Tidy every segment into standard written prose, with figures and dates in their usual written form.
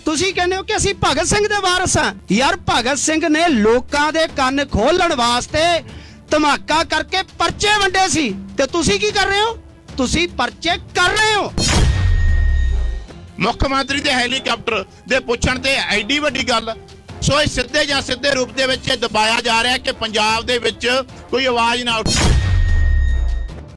ਤੁਸੀਂ ਕਹਿੰਦੇ ਹੋ ਕਿ ਅਸੀਂ ਭਗਤ ਸਿੰਘ ਦੇ ਵਾਰਸ ਹਾਂ। ਯਾਰ ਭਗਤ ਸਿੰਘ ਨੇ ਲੋਕਾਂ ਦੇ ਕੰਨ ਖੋਲਣ ਵਾਸਤੇ ਧਮਾਕਾ ਕਰਕੇ ਪਰਚੇ ਵੰਡੇ ਸੀ ਤੇ ਤੁਸੀਂ ਕੀ ਕਰ ਰਹੇ ਹੋ? ਤੁਸੀਂ ਪਰਚੇ ਕਰ ਰਹੇ ਹੋ। ਮੁੱਖ ਮੰਤਰੀ ਦੇ ਹੈਲੀਕਾਪਟਰ ਦੇ ਪੁੱਛਣ ਤੇ ਐਡੀ ਵੱਡੀ ਗੱਲ। ਸੋ ਇਹ ਸਿੱਧੇ ਜਾਂ ਸਿੱਧੇ ਰੂਪ ਦੇ ਵਿੱਚ ਦਬਾਇਆ ਜਾ ਰਿਹਾ ਕਿ ਪੰਜਾਬ ਦੇ ਵਿੱਚ ਕੋਈ ਆਵਾਜ਼ ਨਾ ਉੱਠੇ।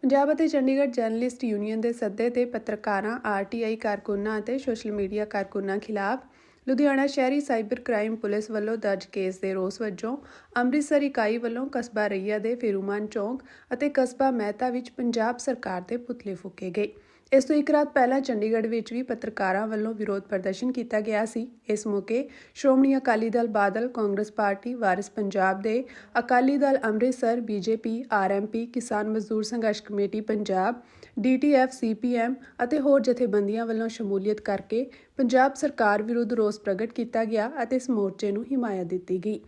ਪੰਜਾਬ ਅਤੇ ਚੰਡੀਗੜ੍ਹ ਜਰਨਲਿਸਟ ਯੂਨੀਅਨ ਦੇ ਸੱਦੇ ਤੇ ਪੱਤਰਕਾਰਾਂ, ਆਰਟੀਆਈ ਕਾਰਕੁਨਾਂ ਅਤੇ ਸੋਸ਼ਲ ਮੀਡੀਆ ਕਾਰਕੁਨਾਂ ਖਿਲਾਫ ਲੁਧਿਆਣਾ ਸ਼ਹਿਰੀ ਸਾਈਬਰ ਕ੍ਰਾਈਮ ਪੁਲਿਸ ਵੱਲੋਂ ਦਰਜ ਕੇਸ ਦੇ ਰੋਸ ਵਜੋਂ ਅੰਮ੍ਰਿਤਸਰ ਇਕਾਈ ਵੱਲੋਂ ਕਸਬਾ ਰਈਆ ਦੇ ਫਿਰੂਮਾਨ ਚੌਂਕ ਅਤੇ ਕਸਬਾ ਮਹਿਤਾ ਵਿੱਚ ਪੰਜਾਬ ਸਰਕਾਰ ਦੇ ਪੁਤਲੇ ਫੂਕੇ ਗਏ। ਇਸ ਤੋਂ ਇੱਕ ਰਾਤ ਪਹਿਲਾਂ ਚੰਡੀਗੜ੍ਹ ਵਿੱਚ ਵੀ ਪੱਤਰਕਾਰਾਂ ਵੱਲੋਂ ਵਿਰੋਧ ਪ੍ਰਦਰਸ਼ਨ ਕੀਤਾ ਗਿਆ ਸੀ। ਇਸ ਮੌਕੇ ਸ਼੍ਰੋਮਣੀ ਅਕਾਲੀ ਦਲ ਬਾਦਲ, ਕਾਂਗਰਸ ਪਾਰਟੀ, ਵਾਰਿਸ ਪੰਜਾਬ ਦੇ, ਅਕਾਲੀ ਦਲ ਅੰਮ੍ਰਿਤਸਰ, ਬੀਜੇਪੀ, ਆਰਐਮਪੀ, ਕਿਸਾਨ ਮਜ਼ਦੂਰ ਸੰਘਰਸ਼ ਕਮੇਟੀ ਪੰਜਾਬ, ਡੀਟੀਐਫ, ਸੀਪੀਐਮ ਅਤੇ ਹੋਰ ਜਥੇਬੰਦੀਆਂ ਵੱਲੋਂ ਸ਼ਮੂਲੀਅਤ ਕਰਕੇ ਪੰਜਾਬ ਸਰਕਾਰ ਵਿਰੁੱਧ ਰੋਸ ਪ੍ਰਗਟ ਕੀਤਾ ਗਿਆ ਅਤੇ ਇਸ ਮੋਰਚੇ ਨੂੰ ਹਿਮਾਇਤ ਦਿੱਤੀ ਗਈ।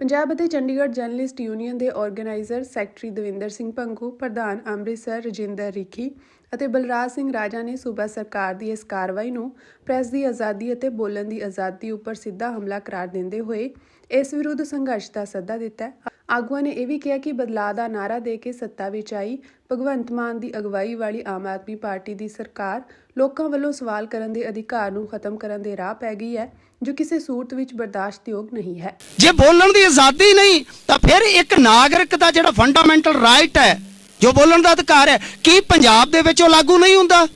ਪੰਜਾਬ ਅਤੇ ਚੰਡੀਗੜ੍ਹ ਜਰਨਲਿਸਟ ਯੂਨੀਅਨ ਦੇ ਆਰਗੇਨਾਈਜ਼ਰ ਸੈਕਟਰੀ ਦਵਿੰਦਰ ਸਿੰਘ ਭੰਗੂ, ਪ੍ਰਧਾਨ ਅੰਮ੍ਰਿਤਸਰ ਰਜਿੰਦਰ ਰਿਖੀ ਅਤੇ ਬਲਰਾਜ ਸਿੰਘ ਰਾਜਾ ਨੇ ਸੂਬਾ ਸਰਕਾਰ ਦੀ ਇਸ ਕਾਰਵਾਈ ਨੂੰ ਪ੍ਰੈਸ ਦੀ ਆਜ਼ਾਦੀ ਅਤੇ ਬੋਲਣ ਦੀ ਆਜ਼ਾਦੀ ਉੱਪਰ ਸਿੱਧਾ ਹਮਲਾ ਕਰਾਰ ਦਿੰਦੇ ਹੋਏ ਇਸ ਵਿਰੁੱਧ ਸੰਘਰਸ਼ ਦਾ ਸੱਦਾ ਦਿੱਤਾ। ਆਗੂਆਂ ਨੇ ਇਹ ਵੀ ਕਿਹਾ ਕਿ ਬਦਲਾਅ ਦਾ ਨਾਅਰਾ ਦੇ ਕੇ ਸੱਤਾ ਵਿੱਚ ਆਈ ਭਗਵੰਤ ਮਾਨ ਦੀ ਅਗਵਾਈ ਵਾਲੀ ਆਮ ਆਦਮੀ ਪਾਰਟੀ ਦੀ ਸਰਕਾਰ ਲੋਕਾਂ ਵੱਲੋਂ ਸਵਾਲ ਕਰਨ ਦੇ ਅਧਿਕਾਰ ਨੂੰ ਖਤਮ ਕਰਨ ਦੇ ਰਾਹ ਪੈ ਗਈ ਹੈ, ਜੋ ਕਿਸੇ ਸੂਰਤ ਵਿੱਚ ਬਰਦਾਸ਼ਤਯੋਗ ਨਹੀਂ ਹੈ। ਜੇ ਬੋਲਣ ਦੀ ਆਜ਼ਾਦੀ ਨਹੀਂ ਤਾਂ ਫਿਰ ਇੱਕ ਨਾਗਰਿਕ ਦਾ ਜਿਹੜਾ ਫੰਡਾਮੈਂਟਲ ਰਾਈਟ ਹੈ, ਜੋ ਬੋਲਣ ਦਾ ਅਧਿਕਾਰ ਹੈ, ਕੀ ਪੰਜਾਬ ਦੇ ਵਿੱਚ ਉਹ ਲਾਗੂ ਨਹੀਂ ਹੁੰਦਾ?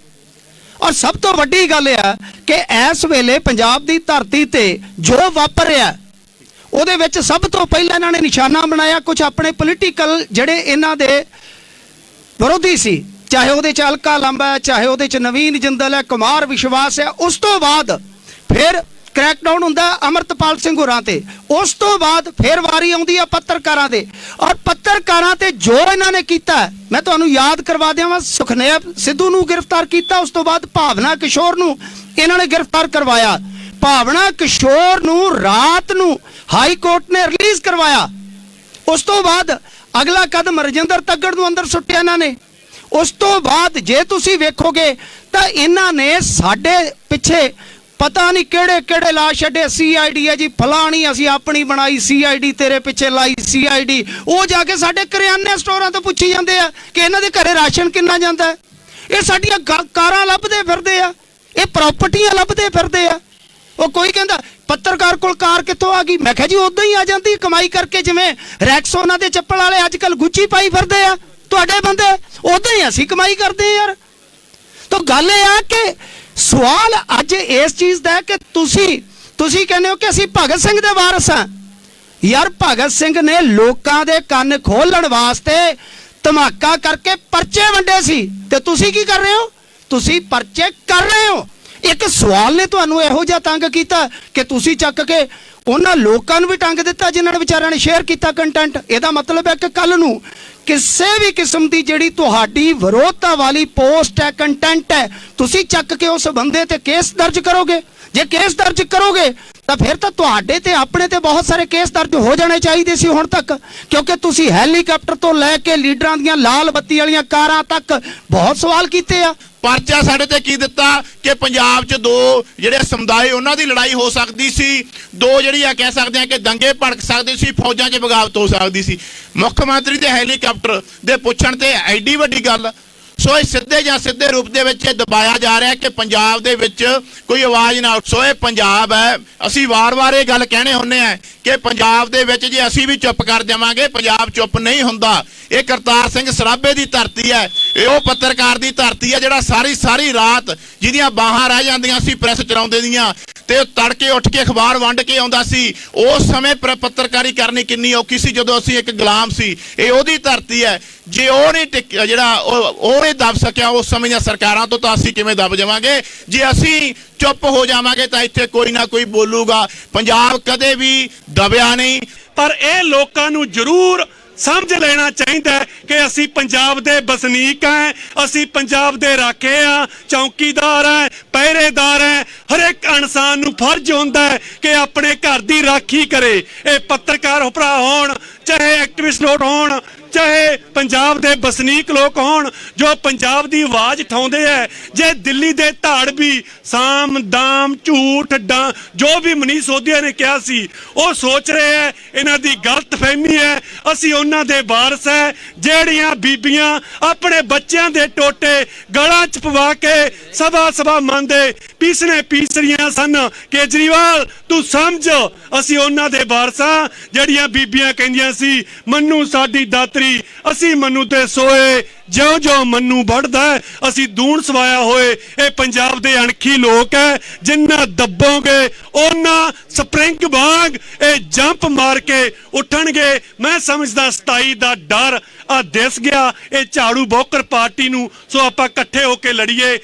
ਔਰ ਸਭ ਤੋਂ ਵੱਡੀ ਗੱਲ ਇਹ ਹੈ ਕਿ ਇਸ ਵੇਲੇ ਪੰਜਾਬ ਦੀ ਧਰਤੀ ਤੇ ਜੋ ਵਾਪਰ ਰਿਹਾ ਉਹਦੇ ਵਿੱਚ ਸਭ ਤੋਂ ਪਹਿਲਾਂ ਇਹਨਾਂ ਨੇ ਨਿਸ਼ਾਨਾ ਬਣਾਇਆ ਕੁਝ ਆਪਣੇ ਪੋਲੀਟੀਕਲ ਜਿਹੜੇ ਇਹਨਾਂ ਦੇ ਵਿਰੋਧੀ ਸੀ, ਚਾਹੇ ਉਹਦੇ ਚ ਅਲਕਾ ਲੰਬਾ ਹੈ, ਚਾਹੇ ਉਹਦੇ ਚ ਨਵੀਨ ਜਿੰਦਲ ਹੈ, ਕੁਮਾਰ ਵਿਸ਼ਵਾਸ ਹੈ। ਉਸ ਤੋਂ ਬਾਅਦ ਫਿਰ ਕ੍ਰੈਕਡਾਊਨ ਹੁੰਦਾ ਅਮਰਤਪਾਲ ਸਿੰਘ ਹੋਰਾਂ ਤੇ, ਉਸ ਤੋਂ ਬਾਅਦ ਫਿਰ ਵਾਰੀ ਆਉਂਦੀ ਆ ਪੱਤਰਕਾਰਾਂ ਦੇ। ਔਰ ਪੱਤਰਕਾਰਾਂ ਤੇ ਜੋ ਇਹਨਾਂ ਨੇ ਕੀਤਾ, ਮੈਂ ਤੁਹਾਨੂੰ ਯਾਦ ਕਰਵਾ ਦਿਆਂ, ਸੁਖਨੇਬ ਸਿੱਧੂ ਨੂੰ ਗ੍ਰਿਫਤਾਰ ਕੀਤਾ, ਉਸ ਤੋਂ ਬਾਅਦ ਭਾਵਨਾ ਕਿਸ਼ੋਰ ਨੂੰ ਇਹਨਾਂ ਨੇ ਗ੍ਰਿਫਤਾਰ ਕਰਵਾਇਆ। ਭਾਵਨਾ ਕਿਸ਼ੋਰ ਨੂੰ ਰਾਤ ਨੂੰ ਹਾਈ ਕੋਰਟ ਨੇ ਰਿਲੀਜ਼ ਕਰਵਾਇਆ। ਉਸ ਤੋਂ ਬਾਅਦ ਅਗਲਾ ਕਦਮ ਰਜਿੰਦਰ ਤੱਗੜ ਨੂੰ ਅੰਦਰ ਸੁੱਟਿਆ ਇਹਨਾਂ ਨੇ। ਉਸ ਤੋਂ ਬਾਅਦ ਜੇ ਤੁਸੀਂ ਵੇਖੋਗੇ ਤਾਂ ਇਹਨਾਂ ਨੇ ਸਾਡੇ ਪਿੱਛੇ ਪਤਾ ਨਹੀਂ ਕਿਹੜੇ ਕਿਹੜੇ ਲਾ ਛੱਡੇ। ਸੀਆਈਡੀ ਹੈ ਜੀ ਫਲਾਣੀ, ਅਸੀਂ ਆਪਣੀ ਬਣਾਈ ਸੀਆਈਡੀ, ਤੇਰੇ ਪਿੱਛੇ ਲਾਈ ਸੀਆਈਡੀ। ਉਹ ਜਾ ਕੇ ਸਾਡੇ ਕਰਿਆਨੇ ਸਟੋਰਾਂ ਤੋਂ ਪੁੱਛੀ ਜਾਂਦੇ ਆ ਕਿ ਇਹਨਾਂ ਦੇ ਘਰੇ ਰਾਸ਼ਨ ਕਿੰਨਾ ਜਾਂਦਾ। ਇਹ ਸਾਡੀਆਂ ਕਾਰਾਂ ਲੱਭਦੇ ਫਿਰਦੇ ਆ, ਇਹ ਪ੍ਰਾਪਰਟੀਆਂ ਲੱਭਦੇ ਫਿਰਦੇ ਆ। ਉਹ ਕੋਈ ਕਹਿੰਦਾ ਪੱਤਰਕਾਰ ਕੋਲ ਕਾਰ ਕਿੱਥੋਂ ਆ ਗਈ? ਮੈਂ ਕਿਹਾ ਜੀ ਉਦਾਂ ਹੀ ਆ ਜਾਂਦੀ ਕਮਾਈ ਕਰਕੇ, ਜਿਵੇਂ ਰੈਕਸੋਨਾ ਦੇ ਚੱਪਲ ਵਾਲੇ ਅੱਜ ਕੱਲ ਗੁੱਚੀ ਪਾਈ ਫਿਰਦੇ ਆ ਤੁਹਾਡੇ ਬੰਦੇ, ਉਦਾਂ ਹੀ ਅਸੀਂ ਕਮਾਈ ਕਰਦੇ ਯਾਰ। ਤਾਂ ਗੱਲ ਇਹ ਆ ਕਿ ਸਵਾਲ ਅੱਜ ਇਸ ਚੀਜ਼ ਦਾ ਹੈ ਕਿ ਤੁਸੀਂ ਕਹਿੰਦੇ ਹੋ ਕਿ ਅਸੀਂ ਭਗਤ ਸਿੰਘ ਦੇ ਵਾਰਸ ਹਾਂ। ਯਾਰ ਭਗਤ ਸਿੰਘ ਨੇ ਲੋਕਾਂ ਦੇ ਕੰਨ ਖੋਲਣ ਵਾਸਤੇ ਧਮਾਕਾ ਕਰਕੇ ਪਰਚੇ ਵੰਡੇ ਸੀ ਤੇ ਤੁਸੀਂ ਕੀ ਕਰ ਰਹੇ ਹੋ? ਤੁਸੀਂ ਪਰਚੇ ਕਰ ਰਹੇ ਹੋ। ਇੱਕ ਸਵਾਲ ਨੇ ਤੁਹਾਨੂੰ ਇਹੋ ਜਿਹਾ ਤੰਗ ਕੀਤਾ ਕਿ ਤੁਸੀਂ ਚੱਕ ਕੇ ਉਹਨਾਂ ਲੋਕਾਂ ਨੂੰ ਵੀ ਟੰਗ ਦਿੱਤਾ ਜਿਨ੍ਹਾਂ ਨੇ ਵਿਚਾਰਿਆਂ ਨੇ ਸ਼ੇਅਰ ਕੀਤਾ ਕੰਟੈਂਟ। ਇਹਦਾ ਮਤਲਬ ਹੈ ਕਿ ਕੱਲ ਨੂੰ ਕਿਸੇ ਵੀ ਕਿਸਮ ਦੀ ਜਿਹੜੀ ਤੁਹਾਡੀ ਵਿਰੋਧਤਾ ਵਾਲੀ ਪੋਸਟ ਹੈ, ਕੰਟੈਂਟ ਹੈ, ਤੁਸੀਂ ਚੱਕ ਕੇ ਉਸ ਬੰਦੇ ਤੇ ਕੇਸ ਦਰਜ ਕਰੋਗੇ। ਜੇ ਕੇਸ ਦਰਜ ਕਰੋਗੇ ਤਾਂ ਫਿਰ ਤਾਂ ਤੁਹਾਡੇ ਤੇ ਆਪਣੇ ਤੇ ਬਹੁਤ ਸਾਰੇ ਕੇਸ ਦਰਜ ਹੋ ਜਾਣੇ ਚਾਹੀਦੇ ਸੀ ਹੁਣ ਤੱਕ, ਕਿਉਂਕਿ ਤੁਸੀਂ ਹੈਲੀਕਾਪਟਰ ਤੋਂ ਲੈ ਕੇ ਲੀਡਰਾਂ ਦੀਆਂ ਲਾਲ ਬੱਤੀ ਵਾਲੀਆਂ ਕਾਰਾਂ ਤੱਕ ਬਹੁਤ ਸਵਾਲ ਕੀਤੇ ਆ। ਪਰਚਾ ਸਾਡੇ ਤੇ ਕੀ ਦਿੱਤਾ ਕਿ ਪੰਜਾਬ 'ਚ ਦੋ ਜਿਹੜੇ ਸਮੁਦਾਇ ਉਹਨਾਂ ਦੀ ਲੜਾਈ ਹੋ ਸਕਦੀ ਸੀ, ਦੋ ਜਿਹੜੀ ਆ ਕਹਿ ਸਕਦੇ ਆ ਕਿ ਦੰਗੇ ਭੜਕ ਸਕਦੇ ਸੀ, ਫੌਜਾਂ 'ਚ ਬਗਾਵਤ ਹੋ ਸਕਦੀ ਸੀ। ਮੁੱਖ ਮੰਤਰੀ ਦੇ ਹੈਲੀਕਾਪਟਰ ਦੇ ਪੁੱਛਣ ਤੇ ਐਡੀ ਵੱਡੀ ਗੱਲ। ਸੋ ਇਹ ਸਿੱਧੇ ਜਾਂ ਸਿੱਧੇ ਰੂਪ ਦੇ ਵਿੱਚ ਦਬਾਇਆ ਜਾ ਰਿਹਾ ਕਿ ਪੰਜਾਬ ਦੇ ਵਿੱਚ ਕੋਈ ਆਵਾਜ਼ ਨਾ ਉੱਠੇ। ਸੋ ਇਹ ਪੰਜਾਬ ਹੈ। ਅਸੀਂ ਵਾਰ-ਵਾਰ ਇਹ ਗੱਲ ਕਹਿਣੇ ਹੁੰਦੇ ਆ ਕਿ ਪੰਜਾਬ ਦੇ ਵਿੱਚ ਜੇ ਅਸੀਂ ਵੀ ਚੁੱਪ ਕਰ ਜਾਵਾਂਗੇ, ਪੰਜਾਬ ਚੁੱਪ ਨਹੀਂ ਹੁੰਦਾ। ਇਹ ਕਰਤਾਰ ਸਿੰਘ ਸਰਾਭੇ ਦੀ ਧਰਤੀ ਹੈ, ਇਹ ਉਹ ਪੱਤਰਕਾਰ ਦੀ ਧਰਤੀ ਹੈ ਜਿਹੜਾ ਸਾਰੀ ਰਾਤ ਜਿਹਦੀਆਂ ਬਾਹਾਂ ਰਹਿ ਜਾਂਦੀਆਂ ਸੀ ਪ੍ਰੈਸ ਚਲਾਉਂਦੇ ਦੀਆਂ, ਤੇ ਤੜਕੇ ਉੱਠ ਕੇ ਅਖਬਾਰ ਵੰਡ ਕੇ ਆਉਂਦਾ ਸੀ। ਉਸ ਸਮੇਂ ਪੱਤਰਕਾਰੀ ਕਰਨੀ ਕਿੰਨੀ ਔਖੀ ਸੀ ਜਦੋਂ ਅਸੀਂ ਇੱਕ ਗੁਲਾਮ ਸੀ। ਇਹ ਉਹਦੀ ਧਰਤੀ ਹੈ। ਜੇ ਉਹ ਨਹੀਂ ਜਿਹੜਾ ਉਹ ਨਹੀਂ ਦਬ ਸਕਿਆ ਉਸ ਸਮੇਂ ਦੀਆਂ ਸਰਕਾਰਾਂ ਤੋਂ, ਤਾਂ ਅਸੀਂ ਕਿਵੇਂ ਦਬ ਜਾਵਾਂਗੇ? ਜੇ ਅਸੀਂ ਚੁੱਪ ਹੋ ਜਾਵਾਂਗੇ ਤਾਂ ਇੱਥੇ ਕੋਈ ਨਾ ਕੋਈ ਬੋਲੂਗਾ। ਪੰਜਾਬ ਕਦੇ ਵੀ ਦਬਿਆ ਨਹੀਂ। ਪਰ ਇਹ ਲੋਕਾਂ ਨੂੰ ਜ਼ਰੂਰ ਸਮਝ ਲੈਣਾ ਚਾਹੀਦਾ ਹੈ ਕਿ ਅਸੀਂ ਪੰਜਾਬ ਦੇ ਵਸਨੀਕ ਹਾਂ, ਅਸੀਂ ਪੰਜਾਬ ਦੇ ਰਾਖੇ ਹਾਂ, ਚੌਕੀਦਾਰ ਹਾਂ, ਪਹਿਰੇਦਾਰ ਹਾਂ। ਹਰ ਇੱਕ ਇਨਸਾਨ ਨੂੰ ਫਰਜ਼ ਹੁੰਦਾ ਹੈ ਕਿ ਆਪਣੇ ਘਰ ਦੀ ਰਾਖੀ ਕਰੇ। ਇਹ ਪੱਤਰਕਾਰ ਭਰਾ ਹੋਣ, ਚਾਹੇ ਐਕਟਿਵਿਸਟ ਹੋਣ, ਚਾਹੇ ਪੰਜਾਬ ਦੇ ਵਸਨੀਕ ਲੋਕ ਹੋਣ ਜੋ ਪੰਜਾਬ ਦੀ ਆਵਾਜ਼ ਉਠਾਉਂਦੇ ਐ। ਜੇ ਦਿੱਲੀ ਦੇ ਧਾੜ ਵੀ ਸਾਮ ਦਾਮ ਝੂਠ ਜੋ ਵੀ ਮਨੀਸ਼ ਸੋਧੀਆ ਨੇ ਕਿਹਾ ਸੀ ਉਹ ਸੋਚ ਰਹੇ ਐ ਇਹਨਾਂ ਦੀ ਗਲਤਫਹਿਮੀ ਹੈ। ਅਸੀਂ ਉਹਨਾਂ ਦੇ ਵਾਰਸ ਹੈ ਜਿਹੜੀਆਂ ਬੀਬੀਆਂ ਆਪਣੇ ਬੱਚਿਆਂ ਦੇ ਟੋਟੇ ਗਲਾਂ 'ਚ ਪਵਾ ਕੇ ਸਭਾ ਮੰਨਦੇ ਪੀਸ ਰਹੀਆਂ ਸਨ। ਕੇਜਰੀਵਾਲ ਤੂੰ ਸਮਝ ਅਸੀਂ ਉਹਨਾਂ ਦੇ ਵਾਰਸਾਂ ਜਿਹੜੀਆਂ ਬੀਬੀਆਂ ਕਹਿੰਦੀਆਂ ਸੀ ਮੰਨੂ ਸਾਡੀ ਦਾਤਰੀ ਅਸੀਂ ਮੰਨੂ ਤੇ ਸੋਏ ਜਿਉਂ ਮੰਨੂ ਵੱਢਦਾ ਅਸੀਂ ਦੂਣ ਸਵਾਇਆ ਹੋਏ। ਇਹ ਪੰਜਾਬ ਦੇ ਅਣਖੀ ਲੋਕ ਹੈ ਜਿੰਨਾ ਦੱਬੋਗੇ ਉਹਨਾਂ ਸਪਰਿੰਗ ਵਾਂਗ ਇਹ ਜੰਪ ਮਾਰ ਕੇ ਉੱਠਣਗੇ। ਮੈਂ ਸਮਝਦਾ 27 ਦਾ ਡਰ ਆ ਦਿਸ ਗਿਆ ਇਹ ਝਾੜੂ ਬੋਕਰ ਪਾਰਟੀ ਨੂੰ। ਸੋ ਆਪਾਂ ਇਕੱਠੇ ਹੋ ਕੇ ਲੜੀਏ।